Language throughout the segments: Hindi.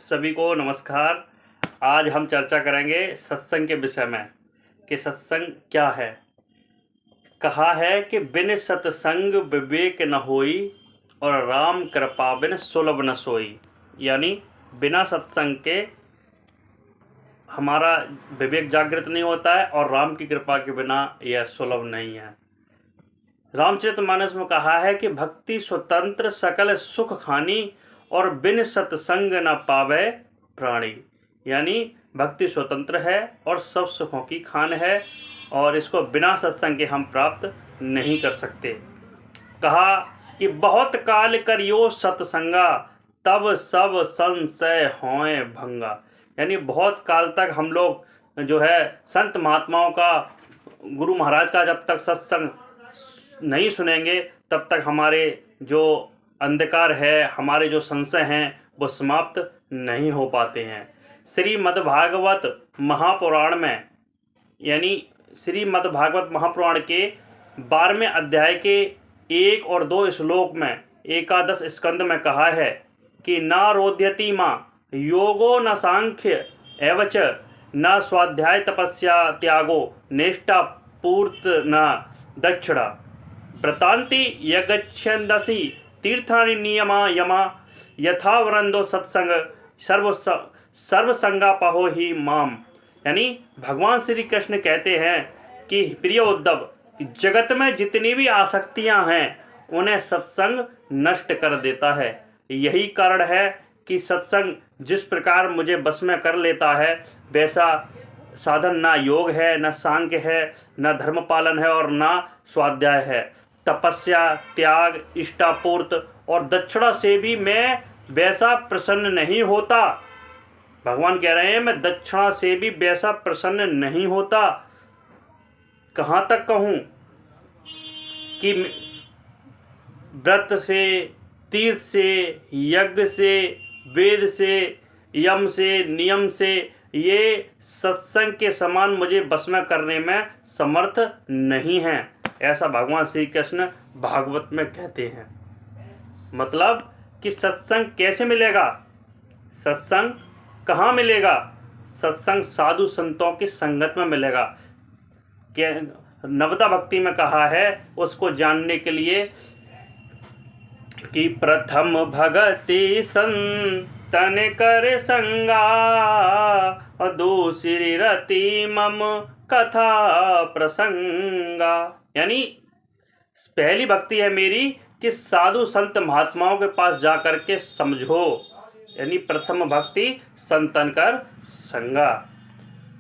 सभी को नमस्कार। आज हम चर्चा करेंगे सत्संग के विषय में कि सत्संग क्या है। कहा है कि बिन सत्संग विवेक न होई और राम कृपा बिन सुलभ न सोई। यानी बिना सत्संग के हमारा विवेक जागृत नहीं होता है और राम की कृपा के बिना यह सुलभ नहीं है। रामचरितमानस में कहा है कि भक्ति स्वतंत्र सकल सुख खानी और बिन सत्संग न पावे प्राणी। यानी भक्ति स्वतंत्र है और सब सुखों की खान है और इसको बिना सत्संग के हम प्राप्त नहीं कर सकते। कहा कि बहुत काल करियो सत्संगा तब सब संशय होए भंगा। यानी बहुत काल तक हम लोग जो है संत महात्माओं का, गुरु महाराज का जब तक सत्संग नहीं सुनेंगे तब तक हमारे जो अंधकार है, हमारे जो संशय हैं वो समाप्त नहीं हो पाते हैं। श्रीमद्भागवत महापुराण में, यानी श्रीमद्भागवत महापुराण के 12वें अध्याय के 1 और 2 श्लोक में एकादश स्कंद में कहा है कि ना रोध्यति माँ योगो न सांख्य एवच न स्वाध्याय तपस्या त्यागो निष्ठा पूर्त न दक्षिणा व्रतांति यगच्छन्दसि तीर्थानि नियमा यमा यथा वरंदो सत्संग सर्वसंगा पहो ही माम। यानी भगवान श्री कृष्ण कहते हैं कि प्रिय उद्धव, जगत में जितनी भी आसक्तियां हैं उन्हें सत्संग नष्ट कर देता है। यही कारण है कि सत्संग जिस प्रकार मुझे बस में कर लेता है वैसा साधन ना योग है, न सांख्य है, न धर्म पालन है और ना स्वाध्याय है। तपस्या, त्याग, इष्टापूर्त और दक्षिणा से भी मैं वैसा प्रसन्न नहीं होता। भगवान कह रहे हैं मैं दक्षिणा से भी वैसा प्रसन्न नहीं होता। कहाँ तक कहूँ कि व्रत से, तीर्थ से, यज्ञ से, वेद से, यम से, नियम से, ये सत्संग के समान मुझे बस में करने में समर्थ नहीं है। ऐसा भगवान श्री कृष्ण भागवत में कहते हैं। मतलब कि सत्संग कैसे मिलेगा, सत्संग कहाँ मिलेगा? सत्संग साधु संतों की संगत में मिलेगा। नवदा भक्ति में कहा है उसको जानने के लिए कि प्रथम भगति संतन कर संगा दूसरी रति मम कथा प्रसंगा। यानी पहली भक्ति है मेरी कि साधु संत महात्माओं के पास जाकर के समझो। यानी प्रथम भक्ति संतन कर संगा।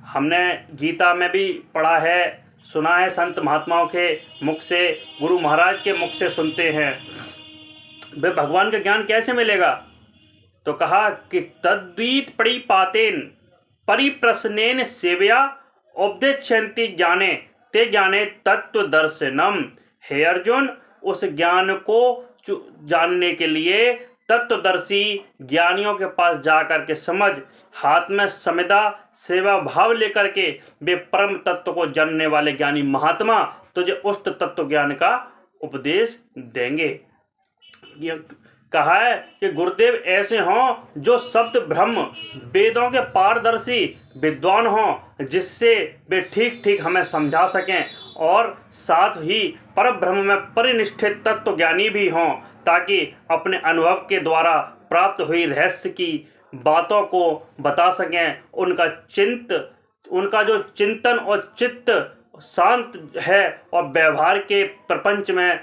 हमने गीता में भी पढ़ा है, सुना है, संत महात्माओं के मुख से, गुरु महाराज के मुख से सुनते हैं। वे भगवान का ज्ञान कैसे मिलेगा? तो कहा कि तद्वीत परिपातेन परिप्रश्नेन सेवया उपदेक्षन्ति ज्ञाने ते ज्ञाने तत्व दर्शनम। हे अर्जुन, उस ज्ञान को जानने के लिए तत्वदर्शी ज्ञानियों के पास जाकर के समझ, हाथ में समिधा सेवा भाव लेकर के वे परम तत्व को जानने वाले ज्ञानी महात्मा तुझे उस तत्व ज्ञान का उपदेश देंगे। कहा है कि गुरुदेव ऐसे हों जो शब्द ब्रह्म वेदों के पारदर्शी विद्वान हों, जिससे वे ठीक ठीक हमें समझा सकें और साथ ही पर ब्रह्म में परिनिष्ठित तत्व ज्ञानी भी हों, ताकि अपने अनुभव के द्वारा प्राप्त हुई रहस्य की बातों को बता सकें। उनका जो चिंतन और चित्त शांत है और व्यवहार के प्रपंच में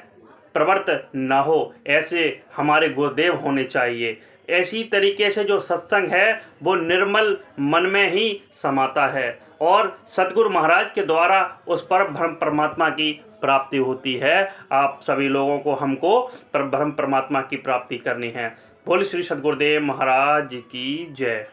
प्रवृत्त न हो, ऐसे हमारे गुरुदेव होने चाहिए। ऐसी तरीके से जो सत्संग है वो निर्मल मन में ही समाता है और सतगुरु महाराज के द्वारा उस पर ब्रह्म परमात्मा की प्राप्ति होती है। आप सभी लोगों को, हमको ब्रह्म परमात्मा की प्राप्ति करनी है। बोले श्री सतगुरुदेव महाराज की जय।